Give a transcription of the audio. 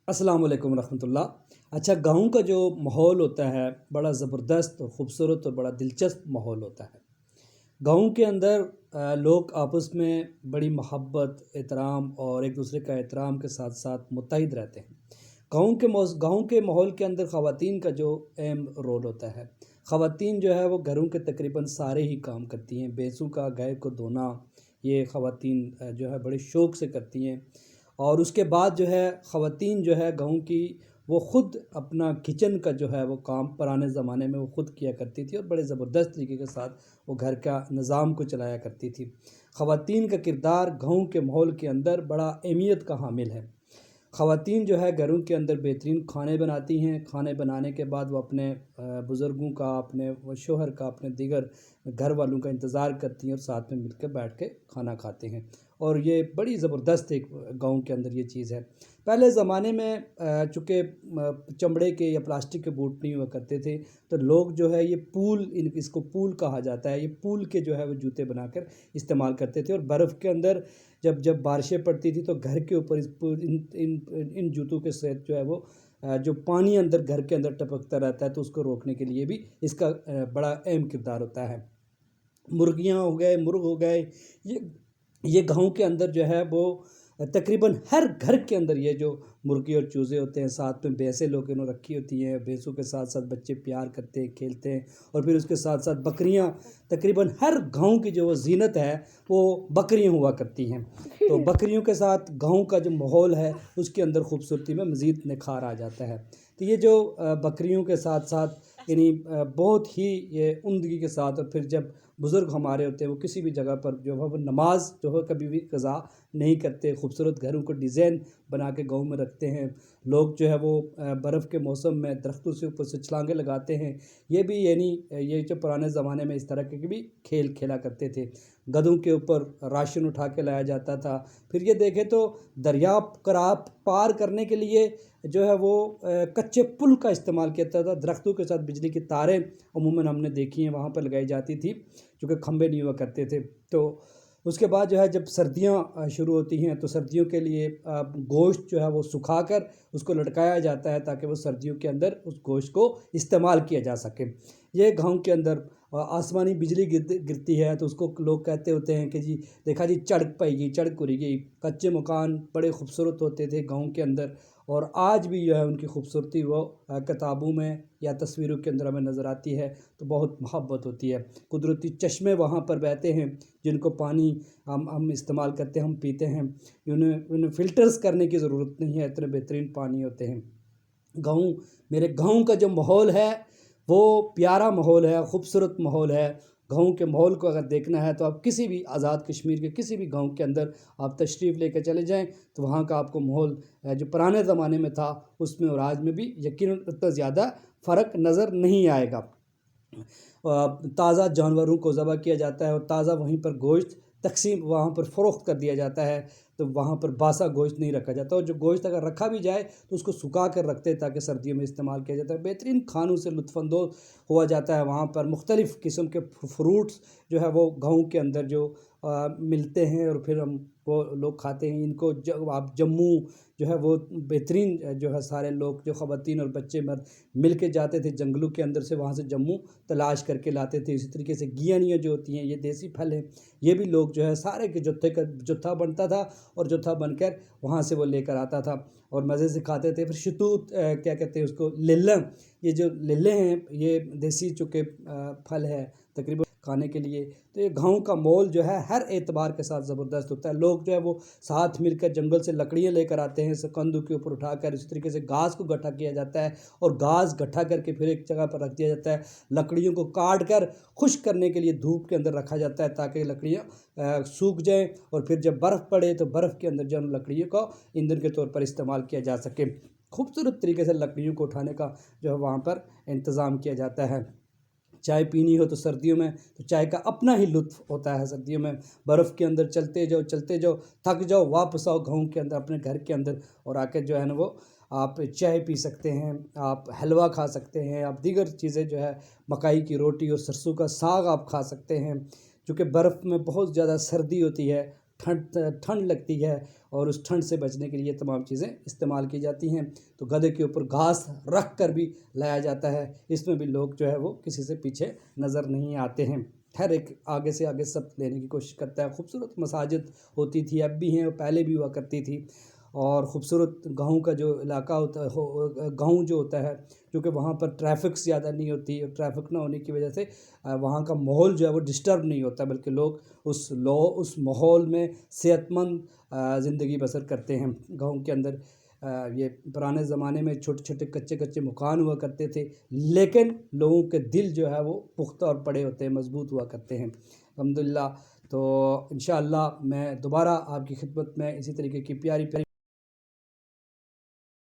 अस्सलाम वालेकुम रहमतुल्लाह। अच्छा, गाँव का जो माहौल होता है बड़ा ज़बरदस्त और ख़ूबसूरत और बड़ा दिलचस्प माहौल होता है। गाँव के अंदर लोग आपस में बड़ी मोहब्बत, एहतराम और एक दूसरे का एहतराम के साथ साथ मुत्तहिद रहते हैं। गाँव के माहौल के अंदर ख़वातीन का जो अहम रोल होता है। ख़वातीन जो है वो घरों के तकरीबन सारे ही काम करती हैं। भैंसों का गाय को धोना ये ख़वातीन जो है बड़े शौक़ से करती हैं। और उसके बाद जो है ख़वातीन जो है गाँव की वो ख़ुद अपना किचन का जो है वो काम पुराने ज़माने में वो ख़ुद किया करती थी और बड़े ज़बरदस्त तरीके के साथ वो घर का निज़ाम को चलाया करती थी। ख़वातीन का किरदार गाँव के माहौल के अंदर बड़ा अहमियत का हामिल है। ख़वातीन जो है घरों के अंदर बेहतरीन खाने बनाती हैं। खाने बनाने के बाद वो अपने बुज़ुर्गों का, अपने वो शौहर का, अपने दीगर घर वालों का इंतज़ार करती हैं और साथ में मिलकर बैठ के खाना खाते हैं। और ये बड़ी ज़बरदस्त एक गाँव के अंदर ये चीज़ है। पहले ज़माने में चूँकि चमड़े के या प्लास्टिक के बूट नहीं हुआ करते थे, तो लोग जो है ये इसको पूल कहा जाता है, ये पूल के जो है वो जूते बनाकर इस्तेमाल करते थे। और बर्फ़ के अंदर जब बारिशें पड़ती थी तो घर के ऊपर इन जूतों के सहित जो है वो जो पानी अंदर घर के अंदर टपकता रहता है, तो उसको रोकने के लिए भी इसका बड़ा अहम किरदार होता है। मुर्गियाँ हो गए, मुर्ग हो गए, ये ये गाँव के अंदर जो है वो तकरीबन हर घर के अंदर ये जो मुर्गी और चूज़े होते हैं, साथ में भैंसें लोगों ने रखी होती हैं। भैंसों के साथ साथ बच्चे प्यार करते हैं, खेलते हैं। और फिर उसके साथ साथ बकरियां, तकरीबन हर गांव की जो वो ज़ीनत है वो बकरियां हुआ करती हैं। तो बकरियों के साथ गांव का जो माहौल है उसके अंदर खूबसूरती में मज़ीद निखार आ जाता है। तो ये जो बकरियों के साथ साथ यानी बहुत ही ये उम्दगी के साथ, और फिर जब बुज़ुर्ग हमारे होते हैं वो किसी भी जगह पर जो है वो नमाज जो है कभी भी क़ज़ा नहीं करते। खूबसूरत घरों को डिज़ाइन बना के गाँव में रखते हैं। लोग जो है वो बर्फ़ के मौसम में दरख्तों से ऊपर से छलांगे लगाते हैं। ये भी यानी ये जो पुराने ज़माने में इस तरह के भी खेल खेला करते थे। गधों के ऊपर राशन उठा के लाया जाता था। फिर ये देखें तो दरिया कराप पार करने के लिए जो है वो कच्चे पुल का इस्तेमाल किया जाता था। दरख्तों के साथ बिजली की तारें अमूमन हमने देखी हैं वहाँ पर लगाई जाती थी, चूँकि खंभे नहीं हुआ करते थे। तो उसके बाद जो है जब सर्दियाँ शुरू होती हैं तो सर्दियों के लिए गोश्त जो है वो सुखाकर उसको लटकाया जाता है ताकि वो सर्दियों के अंदर उस गोश्त को इस्तेमाल किया जा सके। ये गाँव के अंदर आसमानी बिजली गिरती है तो उसको लोग कहते होते हैं कि जी देखा जी चड़क पाएगी, चड़क उड़ेगी। कच्चे मकान बड़े खूबसूरत होते थे गाँव के अंदर, और आज भी जो है उनकी खूबसूरती वो किताबों में या तस्वीरों के अंदर हमें नज़र आती है। तो बहुत मोहब्बत होती है। कुदरती चश्मे वहाँ पर बहते हैं जिनको पानी हम इस्तेमाल करते हैं, हम पीते हैं। उन्हें फ़िल्टर्स करने की ज़रूरत नहीं है, इतने बेहतरीन पानी होते हैं। मेरे गाँव का जो माहौल है वो प्यारा माहौल है, ख़ूबसूरत माहौल है। गाँव के माहौल को अगर देखना है तो आप किसी भी आज़ाद कश्मीर के किसी भी गाँव के अंदर आप तशरीफ़ लेकर चले जाएँ तो वहाँ का आपको माहौल जो पुराने ज़माने में था उसमें और आज में भी यकीनन उतना ज़्यादा फ़र्क नज़र नहीं आएगा। ताज़ा जानवरों को ज़बह किया जाता है और ताज़ा वहीं पर गोश्त तक़सीम वहाँ पर फ़रोख्त कर दिया जाता है। तो वहाँ पर बासा गोश्त नहीं रखा जाता, और जो गोश्त अगर रखा भी जाए तो उसको सुखा कर रखते हैं ताकि सर्दियों में इस्तेमाल किया जाता है। बेहतरीन खानों से लुत्फ़अंदोज़ हुआ जाता है। वहाँ पर मुख्तलिफ़ किस्म के फ्रूट्स जो है वो गाँव के अंदर जो मिलते हैं और फिर हम वो लोग खाते हैं इनको। जब आप जम्मू जो है वो बेहतरीन जो है सारे लोग जो ख़वातीन और बच्चे मर्द मिल के जाते थे जंगलों के अंदर से, वहाँ से जम्मू तलाश करके लाते थे। इसी तरीके से गियानियाँ जो होती हैं ये देसी फल हैं, ये भी लोग जो है सारे के जुत्था बनता था और जुत्था बनकर वहाँ से वो लेकर आता था और मज़े से खाते थे। फिर शतूत क्या कहते हैं उसको, लिल्लम, ये जो लिल्ले हैं ये देसी चूँकि फल है तकरीबन खाने के लिए। तो ये गाँव का माहौल जो है हर एतबार के साथ ज़बरदस्त होता है। लोग जो है वो साथ मिलकर जंगल से लकड़ियाँ लेकर आते हैं, कंधों के ऊपर उठाकर। इसी तरीके से घास को गट्ठा किया जाता है और घास गट्ठा करके फिर एक जगह पर रख दिया जाता है। लकड़ियों को काट कर खुश्क करने के लिए धूप के अंदर रखा जाता है ताकि लकड़ियाँ सूख जाएँ, और फिर जब बर्फ़ पड़े तो बर्फ़ के अंदर जब लकड़ियों को ईंधन के तौर पर इस्तेमाल किया जा सके। खूबसूरत तरीके से लकड़ियों को उठाने का जो है वहाँ पर इंतज़ाम किया जाता है। चाय पीनी हो तो सर्दियों में तो चाय का अपना ही लुत्फ़ होता है। सर्दियों में बर्फ़ के अंदर चलते जाओ, थक जाओ, वापस आओ गाँव के अंदर अपने घर के अंदर, और आके जो है ना वो आप चाय पी सकते हैं, आप हलवा खा सकते हैं, आप दीगर चीज़ें जो है मकई की रोटी और सरसों का साग आप खा सकते हैं। चूँकि बर्फ़ में बहुत ज़्यादा सर्दी होती है ٹھنڈ ٹھنڈ لگتی ہے اور اس ٹھنڈ سے بچنے کے لیے تمام چیزیں استعمال کی جاتی ہیں. تو گدھے کے اوپر گھاس رکھ کر بھی لایا جاتا ہے. اس میں بھی لوگ جو ہے وہ کسی سے پیچھے نظر نہیں آتے ہیں. ہر ایک آگے سے آگے سب لینے کی کوشش کرتا ہے. خوبصورت مساجد ہوتی تھی، اب بھی ہیں اور پہلے بھی ہوا کرتی تھی. اور خوبصورت گاؤں کا جو علاقہ ہوتا ہے، گاؤں جو ہوتا ہے، کیونکہ وہاں پر ٹریفک زیادہ نہیں ہوتی، اور ٹریفک نہ ہونے کی وجہ سے وہاں کا ماحول جو ہے وہ ڈسٹرب نہیں ہوتا، بلکہ لوگ اس ماحول میں صحت مند زندگی بسر کرتے ہیں. گاؤں کے اندر یہ پرانے زمانے میں چھوٹے چھوٹے کچے کچے مکان ہوا کرتے تھے، لیکن لوگوں کے دل جو ہے وہ پختہ اور بڑے ہوتے ہیں، مضبوط ہوا کرتے ہیں الحمدللہ. تو انشاءاللہ میں دوبارہ آپ کی خدمت میں اسی طریقے کی پیاری پیاری